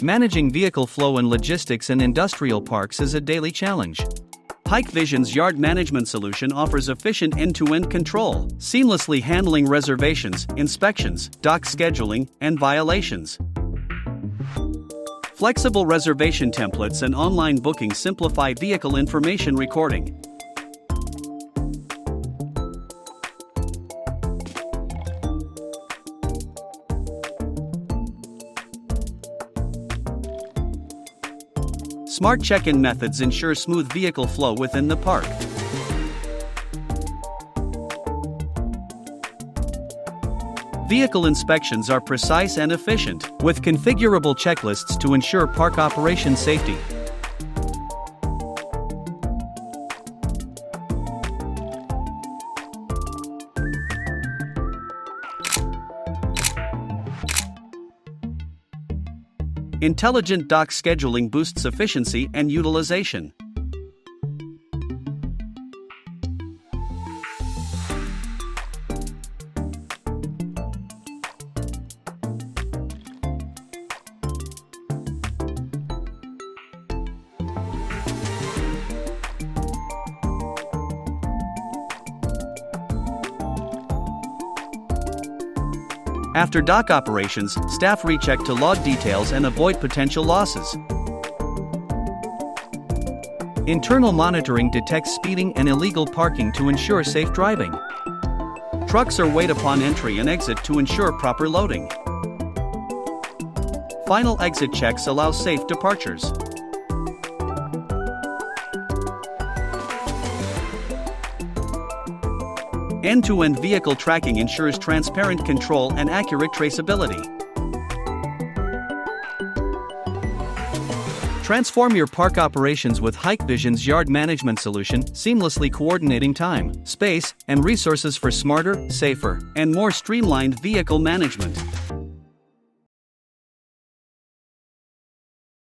Managing vehicle flow in logistics and industrial parks is a daily challenge. Hikvision's Yard Management Solution offers efficient end-to-end control, seamlessly handling reservations, inspections, dock scheduling, and violations. Flexible reservation templates and online booking simplify vehicle information recording. Smart check-in methods ensure smooth vehicle flow within the park. Vehicle inspections are precise and efficient, with configurable checklists to ensure park operation safety. Intelligent dock scheduling boosts efficiency and utilization. After dock operations, staff recheck to log details and avoid potential losses. Internal monitoring detects speeding and illegal parking to ensure safe driving. Trucks are weighed upon entry and exit to ensure proper loading. Final exit checks allow safe departures. End-to-end vehicle tracking ensures transparent control and accurate traceability. Transform your park operations with Hikvision's Yard Management Solution, seamlessly coordinating time, space, and resources for smarter, safer, and more streamlined vehicle management.